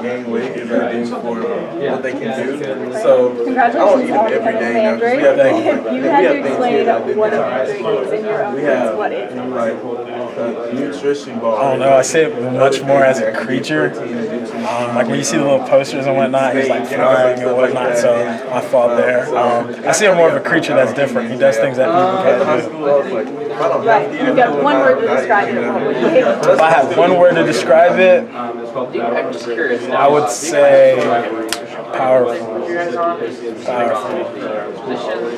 gain weight and everything for what they can do. So Congratulations on becoming a Mandrake. If you had to explain what a Mandrake is in your own words, what is it? Nutrition bar. I don't know. I see it much more as a creature. Like when you see the little posters and whatnot, he's like flying and whatnot. So my fault there. I see him more of a creature that's different. He does things that people can't do. Right. You've got one word to describe it. What would you say? If I had one word to describe it, I would say powerful.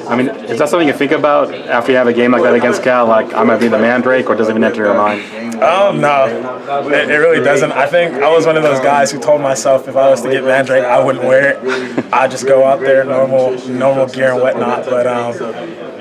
I mean, is that something you think about after you have a game like that against Cal? Like, I'm going to be the Mandrake, or does it even enter your mind? No, it really doesn't. I think I was one of those guys who told myself if I was to get Mandrake, I wouldn't wear it. I'd just go out there normal gear and whatnot. But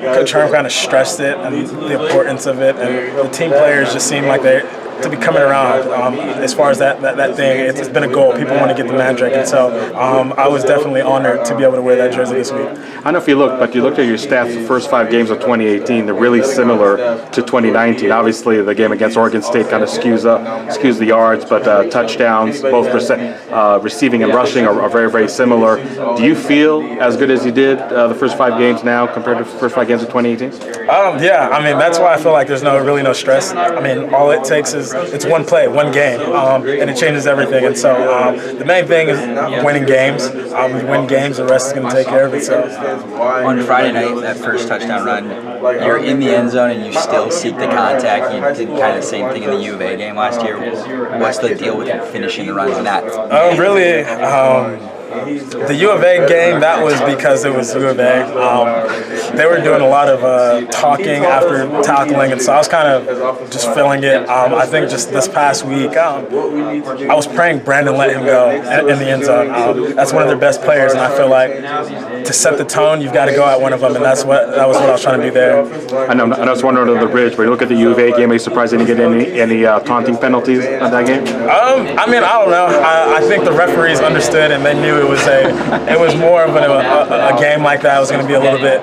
Coach Herm kind of stressed it and the importance of it, and the team players just seem like they to be coming around as far as that thing. It's been a goal. People want to get the Mandrake, and so I was definitely honored to be able to wear that jersey this week. I don't know if you looked at your stats the first 5 games of 2018. They're really similar to 2019. Obviously, the game against Oregon State kind of skews the yards, but touchdowns, both receiving and rushing, are very, very similar. Do you feel as good as you did the first 5 games now compared to the first 5 games of 2018? Yeah, I mean, that's why I feel like there's really no stress. I mean, all it takes is it's one play, one game, and it changes everything. And so the main thing is winning games. We win games, the rest is going to take care of itself. On Friday night, that first touchdown run, you're in the end zone and you still seek the contact. You did kind of the same thing in the U of A game last year. What's the deal with finishing the runs in that? Really, the U of A game, that was because it was U of A. They were doing a lot of talking after tackling, and so I was kind of just feeling it. I think just this past week, I was praying Brandon let him go in the end zone. That's one of their best players, and I feel like to set the tone, you've got to go at one of them, and that was what I was trying to do there. I know it's one under the bridge, but you look at the U of A game, are you surprised they didn't get any taunting penalties on that game? I mean, I don't know. I think the referees understood, and they knew it was more of a game like that. It was going to be a little bit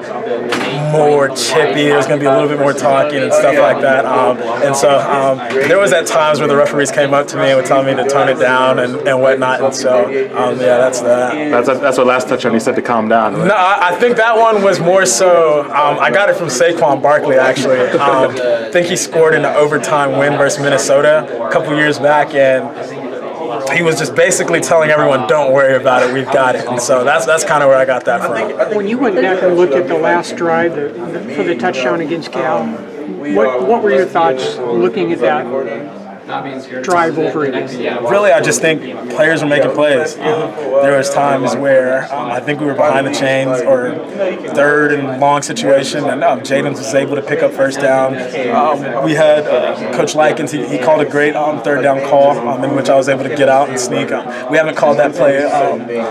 more chippy. There was going to be a little bit more talking and stuff like that. And so there was at times where the referees came up to me and would tell me to tone it down and whatnot. And so yeah, that's that. That's what last touchdown he said to calm down. Right? No, I think that one was more so. I got it from Saquon Barkley actually. I think he scored in the overtime win versus Minnesota a couple years back, and he was just basically telling everyone, "Don't worry about it, we've got it." And so that's kind of where I got that from. When you went back and looked at the last drive for the touchdown against Cal, what were your thoughts looking at that drive over again? Really, I just think players were making plays. There was times where I think we were behind the chains or third and long situation, and Jaden was able to pick up first down. We had Coach Likens, he called a great third down call in which I was able to get out and sneak. We haven't called that play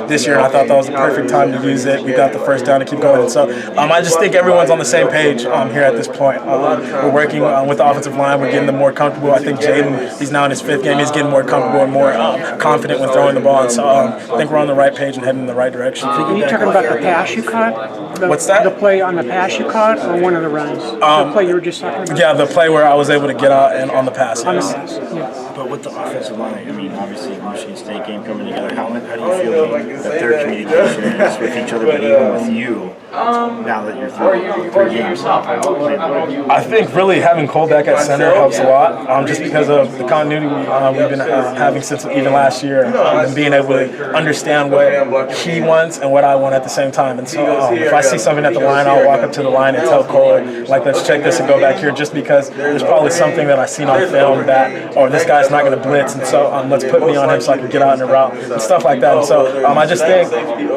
this year, and I thought that was the perfect time to use it. We got the first down to keep going. And so I just think everyone's on the same page here at this point. We're working with the offensive line. We're getting them more comfortable. I think Jaden, he's now in his 5th game. He's getting more comfortable and more confident when throwing the ball. And so I think we're on the right page and heading in the right direction. Are you talking about the pass you caught? What's that? The play on the pass you caught, or one of the runs? The play you were just talking about? Yeah, the play where I was able to get out and on the pass. On the Yes. pass, yeah. But with the offensive line, I mean, obviously, Michigan State game coming together, how do you feel that their communication is with each other, but even with you, now that you're through 3 games? I think really having Cole back at center helps a lot, just because of the continuity we've been having since even last year, and being able to understand what he wants and what I want at the same time. And so if I see something at the line, I'll walk up to the line and tell Cole, like, let's check this and go back here, just because there's probably something that I've seen on film that, this guy's not going to blitz, and so let's put me on him so I can get out in the route and stuff like that. And so I just think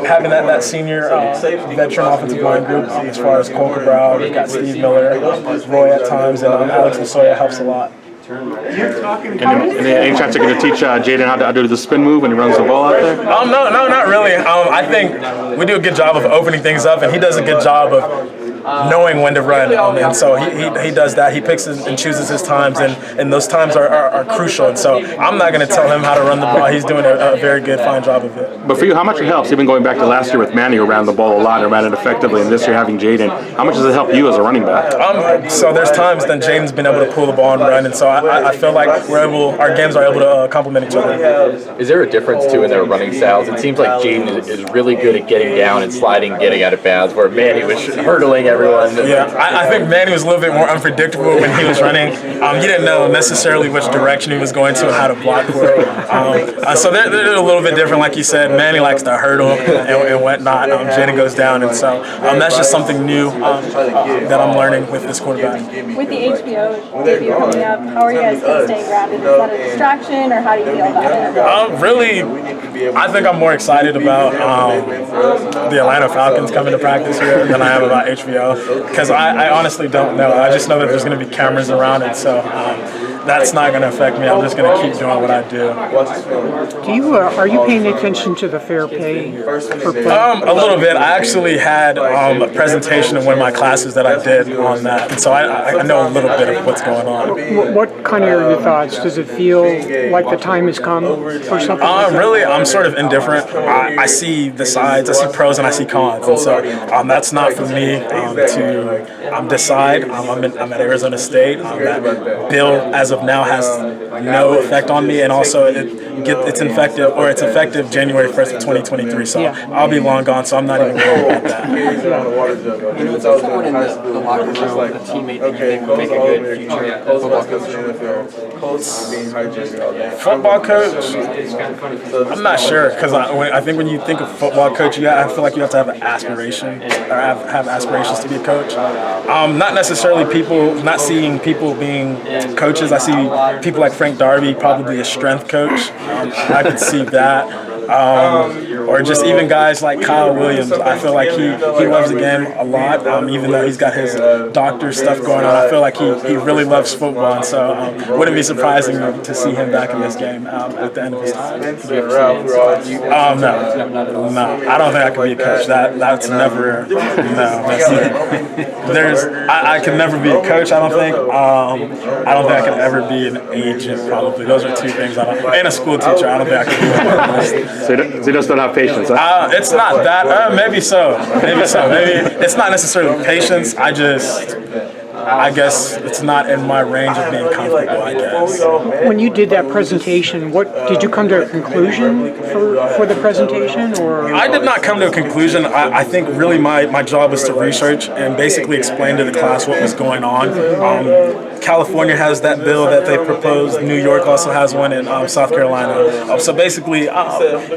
having that senior veteran offensive line group, as far as Cole Cabral, we've got Steve Miller, Roy at times, and Alex Masoya helps a lot. Any chance you're going to teach Jaden how to do the spin move when he runs the ball out there? No, not really. I think we do a good job of opening things up, and he does a good job of knowing when to run, and so he does that. He picks and chooses his times, and those times are crucial. And so I'm not going to tell him how to run the ball. He's doing a very good, fine job of it. But for you, how much it helps, even going back to last year with Manny, who ran the ball a lot and ran it effectively, and this year having Jaden, how much does it help you as a running back? So there's times that Jaden's been able to pull the ball and run, and so I feel like our games are able to complement each other. Is there a difference, too, in their running styles? It seems like Jaden is really good at getting down and sliding, getting out of bounds, where Manny was hurdling everyone. Yeah, I think Manny was a little bit more unpredictable when he was running. He didn't know necessarily which direction he was going to and how to block for it. So they're a little bit different. Like you said, Manny likes to hurdle and whatnot. Jaden goes down, and so that's just something new that I'm learning with this quarterback. With the HBO debut coming up, how are you guys kind of staying grounded? Is that a distraction, or how do you feel about it? Really, I think I'm more excited about the Atlanta Falcons coming to practice here than I am about HBO, because I honestly don't know. I just know that there's going to be cameras around it, so that's not going to affect me. I'm just going to keep doing what I do. Are you paying attention to the fair pay for players? A little bit. I actually had a presentation in one of my classes that I did on that, and so I know a little bit of what's going on. What kind of are your thoughts? Does it feel like the time has come for something? Really, I'm sort of indifferent. I see the sides, I see pros, and I see cons, and so that's not for me to decide. I'm at Arizona State. That bill, as of now, has no effect on me, and also it's effective January 1st of 2023. So I'll be long gone, so I'm not even worried about that. Who's someone in the locker room, a teammate that you think would make a good future football coach? Football coach? I'm not sure, because I think when you think of football coach, I feel like you have to have an aspiration, or have aspirations to be a coach. Not necessarily not seeing people being coaches. I see people like Frank Darby, probably a strength coach. I could see that. Or just even guys like Kyle Williams. I feel like he loves the game a lot, even though he's got his doctor stuff going on. I feel like he really loves football, and so wouldn't be surprising to see him back in this game at the end of his time. No, I don't think I could be a coach. That's never, I could never be a coach, I don't think. I don't think I could ever be an agent, probably. Those are two things and a school teacher. I don't think I could be one. So you just don't have patience, huh? It's not that. Maybe so. Maybe it's not necessarily patience. I guess it's not in my range of being comfortable, I guess. When you did that presentation, did you come to a conclusion for the presentation, or? I did not come to a conclusion. I think really my job was to research and basically explain to the class what was going on. California has that bill that they proposed. New York also has one, in South Carolina. So basically,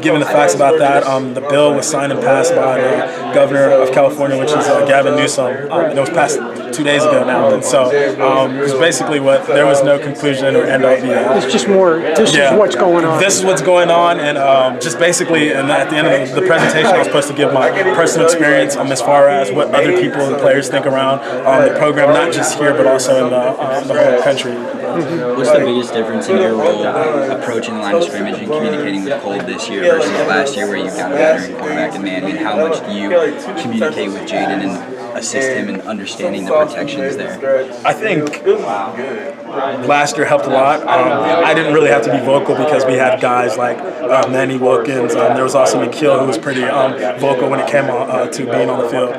given the facts about that, the bill was signed and passed by the governor of California, which is Gavin Newsom. And it was passed 2 days ago now. And so it was basically there was no conclusion or end all be all. It's just more, this is what's going on. This is what's going on, and just basically, and at the end of the presentation, I was supposed to give my personal experience as far as what other people and players think around the program, not just here, but also in the whole country. What's the biggest difference in your role approaching the line of scrimmage and communicating with Cole this year versus last year, where you've got a veteran quarterback in Manny, and how much do you communicate with Jaden and assist him in understanding the protections there? I think last year helped a lot. I didn't really have to be vocal because we had guys like Manny Wilkins. There was also McKeel, who was pretty vocal when it came to being on the field.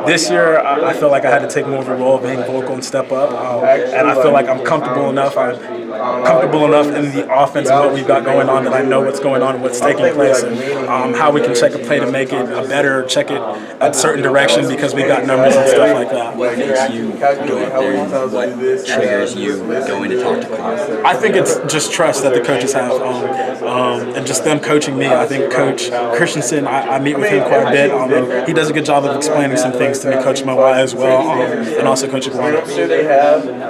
This year, I feel like I had to take more of a role of being vocal and step up. And I feel like I'm comfortable enough. In the offense and what we've got going on that I know what's going on, what's taking place, and how we can check a play to make it better, check it a certain direction because we've got numbers and stuff like that. What makes you go up there, and what triggers you going to talk to Cole? I think it's just trust that the coaches have, and just them coaching me. I think Coach Christensen, I meet with him quite a bit. And he does a good job of explaining some things to me, Coach Mawai as well, and also Coach Iguana.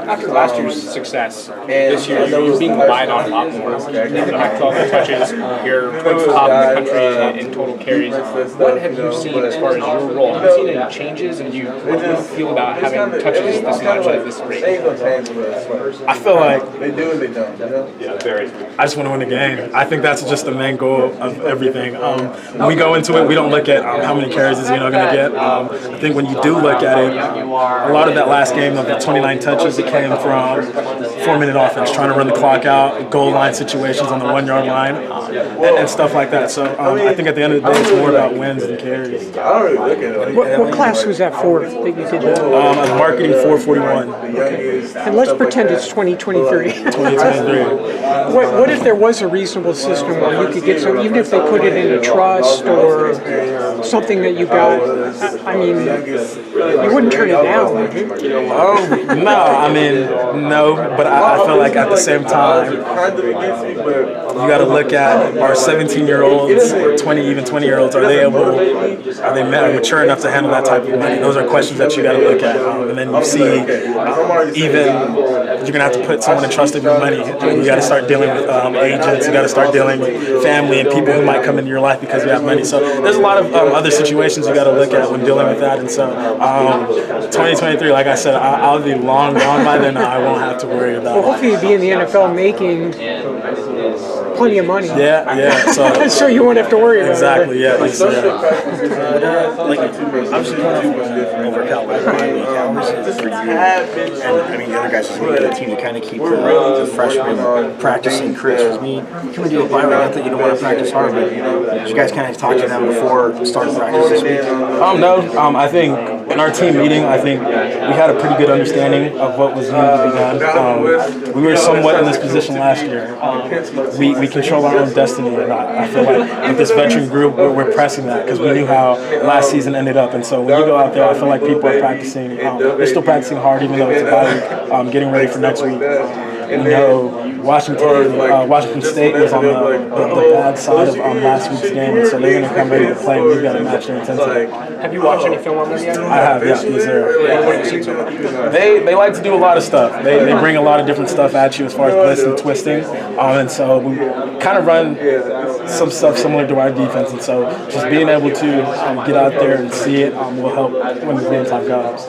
After last year's success, this year you're being relied on a lot more. You have 12 touches, you're towards the top of the country in total carries. What have you seen as far as your role? Have you seen any changes, and what do you feel about having touches this much at this rate? I feel like They do and they don't. I just want to win the game. I think that's just the main goal of everything. When we go into it, we don't look at how many carries is going to get. I think when you do look at it, a lot of that last game of the 29 touches, it came from 4-minute offense, trying to run the clock out, goal line situations on the 1-yard line, and stuff like that. So I think at the end of the day, it's more about wins than carries. I don't really look at it like that. What class was that for that you did that? Marketing 441. And let's pretend it's 2023. 2023. What if there was a reasonable system where you could get some, even if they put it in a trust or something that you got, I mean, you wouldn't turn it down, would you? No, I mean, no, but I feel like at the same time, you got to look at our 17-year-olds, 20-year-olds, are they mature enough to handle that type of money? Those are questions that you got to look at. And then you see, even you're going to have to put someone in trust of your money. You got to start dealing with agents, you got to start dealing with family and people who might come into your life because you have money. So there's a lot of other situations you got to look at when dealing with that. And so 2023, like I said, I'll be long gone by then. I won't have to worry about it. Well, hopefully you'll be in the NFL making plenty of money. Yeah. So, so you won't have to worry about exactly, it. Exactly, Obviously, coming over Cal by how is it for you? And I mean, the other guys on the team to kind of keep the freshmen practicing. Chris, with me, coming to a bye week, not that you don't want to practice hard, but did you guys kind of talk to them before starting practice this week? No. I think in our team meeting, I think we had a pretty good understanding of what was needed to be done. We were somewhat in this position last year. We control our own destiny, and I feel like with this veteran group, we're pressing that because we knew how last season ended up. And so when you go out there, I feel like people are practicing. They're still practicing hard, even though it's a bye week, getting ready for next week. We know Washington State was on the bad side of last week's game, and so they're going to come ready to play. We've got to match their intensity. Have you watched any film on them yet? I have, yes, sir. What have you seen so far? They like to do a lot of stuff. They bring a lot of different stuff at you as far as blitz and twisting, and so we kind of run some stuff similar to our defense. And so just being able to get out there and see it will help when the game time comes.